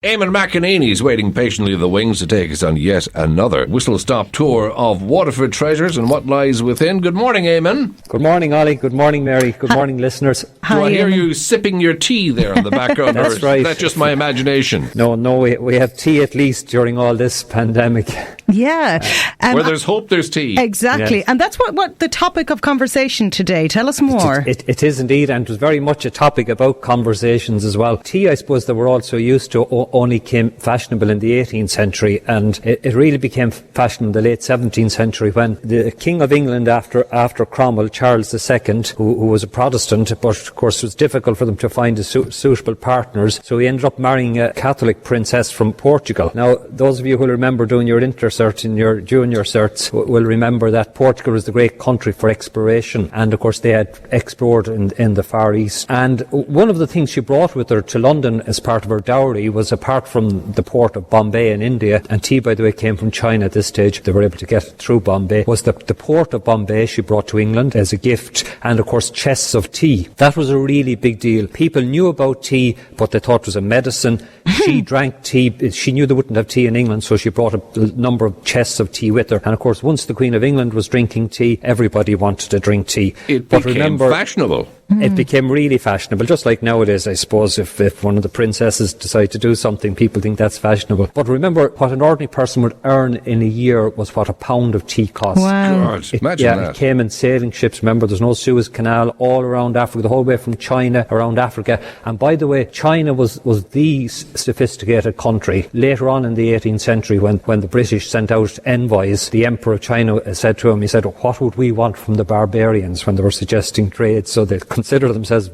Eamonn McEneaney is waiting patiently in the wings to take us on yet another whistle-stop tour of Waterford treasures and what lies within. Good morning, Eamonn. Good morning, Ollie. Good morning, Mary. Good morning, listeners. Hi, Do I hear you sipping your tea there in the background? That's right. That's just my imagination. No, we have tea at least during all this pandemic. Yeah. Where there's hope, there's tea. Exactly. Yes. And that's what the topic of conversation today. Tell us more. It is indeed, and it was very much a topic about conversations as well. Tea, I suppose, that we're also used to only came fashionable in the 18th century, and it really became fashionable in the late 17th century when the King of England, after Cromwell, Charles II, who was a Protestant, but of course it was difficult for them to find suitable partners, so he ended up marrying a Catholic princess from Portugal. Now, those of you who will remember doing your inter-cert in your junior certs will remember that Portugal was the great country for exploration, and of course they had explored in the Far East. And one of the things she brought with her to London as part of her dowry was, apart from the port of Bombay in India, and tea, by the way, came from China at this stage, they were able to get it through Bombay, was the port of Bombay she brought to England as a gift, and of course chests of tea. That was a really big deal. People knew about tea, but they thought it was a medicine. She drank tea. She knew they wouldn't have tea in England, so she brought a number of chests of tea with her. And of course, once the Queen of England was drinking tea, everybody wanted to drink tea. It became fashionable. It became really fashionable, just like nowadays, I suppose. If one of the princesses decide to do something, people think that's fashionable. But remember, what an ordinary person would earn in a year was what a pound of tea cost. Wow. God, imagine that. It came in sailing ships. Remember, there's no Suez Canal all around Africa, the whole way from China around Africa. And by the way, China was the sophisticated country. Later on in the 18th century, when the British sent out envoys, the Emperor of China said to him, he said, what would we want from the barbarians, when they were suggesting trade? So they consider themselves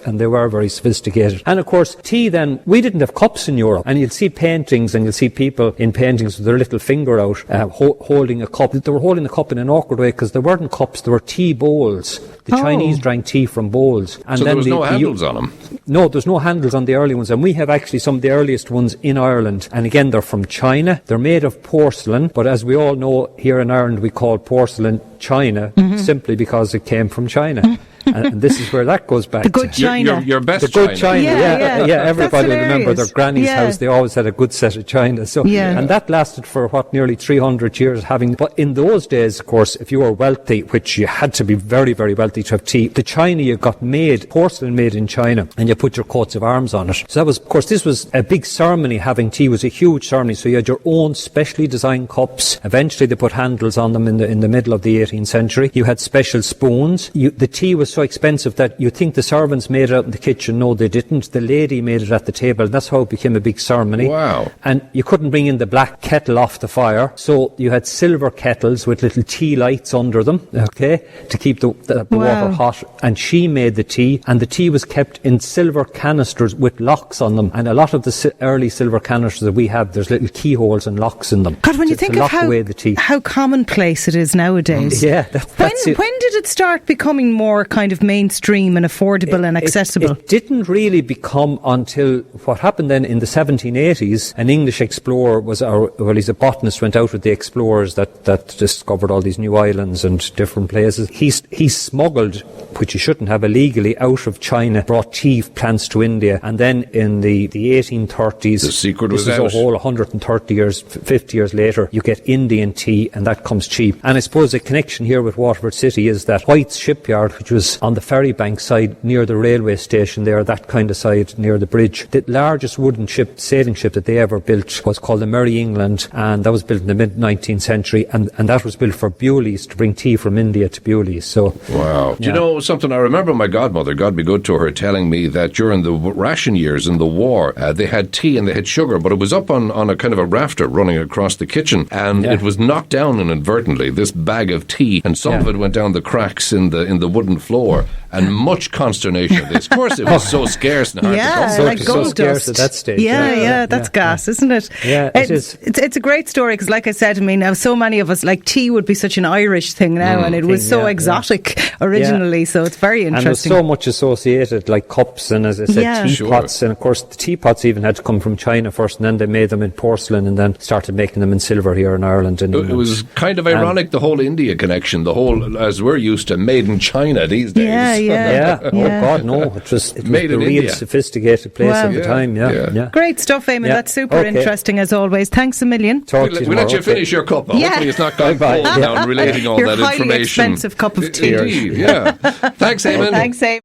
and they were very sophisticated. And of course, tea then, we didn't have cups in Europe, and you'll see paintings and you'll see people in paintings with their little finger out holding a cup. They were holding the cup in an awkward way because they weren't cups, they were tea bowls. The Chinese drank tea from bowls. And so then there was no handles on them? No, there's no handles on the early ones, and we have actually some of the earliest ones in Ireland. And again, they're from China. They're made of porcelain, but as we all know, here in Ireland we call porcelain China, simply because it came from China. And this is where that goes back. The good China. Your best the good China. Yeah. Everybody will remember their granny's house. They always had a good set of china. So, and that lasted for nearly 300 years. But in those days, of course, if you were wealthy, which you had to be very, very wealthy to have tea, the china you got made, porcelain made in China, and you put your coats of arms on it. So that was, of course, this was a big ceremony. Having tea was a huge ceremony. So you had your own specially designed cups. Eventually, they put handles on them in the middle of the 18th century. You had special spoons. The tea was so expensive that you think the servants made it out in the kitchen. No, they didn't. The lady made it at the table. That's how it became a big ceremony. Wow. And you couldn't bring in the black kettle off the fire, so you had silver kettles with little tea lights under them, okay, to keep the water hot. And she made the tea, and the tea was kept in silver canisters with locks on them. And a lot of the early silver canisters that we have, there's little keyholes and locks in them. God, when you think of how commonplace it is nowadays. Yeah, that's it. When did it start becoming more kind of mainstream and affordable and accessible? It didn't really become until what happened then in the 1780s. An English explorer he's a botanist, went out with the explorers that discovered all these new islands and different places. He smuggled, which he shouldn't have illegally, out of China, brought tea plants to India, and then in the 1830s, the secret was out. A whole 130 years, 50 years later, you get Indian tea, and that comes cheap. And I suppose the connection here with Waterford City is that White's shipyard, which was on the ferry bank side near the railway station there, that kind of side near the bridge, the largest wooden sailing ship that they ever built was called the Mary England, and that was built in the mid-19th century, and that was built for Bewley's, to bring tea from India to Bewley's. So, wow. Do you know something? I remember my godmother, God be good to her, telling me that during the ration years in the war, they had tea and they had sugar, but it was up on a kind of a rafter running across the kitchen, and it was knocked down inadvertently, this bag of tea, and some of it went down the cracks in the wooden floor, and much consternation of this. Of course, it was so scarce and hard to come by. Like gold so scarce at that stage. That's gas, isn't it? Yeah, it is. It's a great story, because like I said, I mean, now so many of us, like tea would be such an Irish thing now, and it was so exotic originally, so it's very interesting. And there's so much associated, like cups and, as I said, teapots, and of course the teapots even had to come from China first, and then they made them in porcelain, and then started making them in silver here in Ireland. It was kind of ironic, the whole India connection, the whole, as we're used to, made in China these days. yeah. Oh God, no! It was Made the in real India. sophisticated place Wow. at the time. Yeah. Great stuff, Eamon. Yeah. That's super Okay. interesting as always. Thanks a million. Talk to We'll you let tomorrow. you finish your cup. Yeah. Hopefully it's not gone Bye-bye. cold now and relating all Your that highly information. expensive cup of tea. Indeed, yeah. Thanks, Eamon. Thanks, Eamon.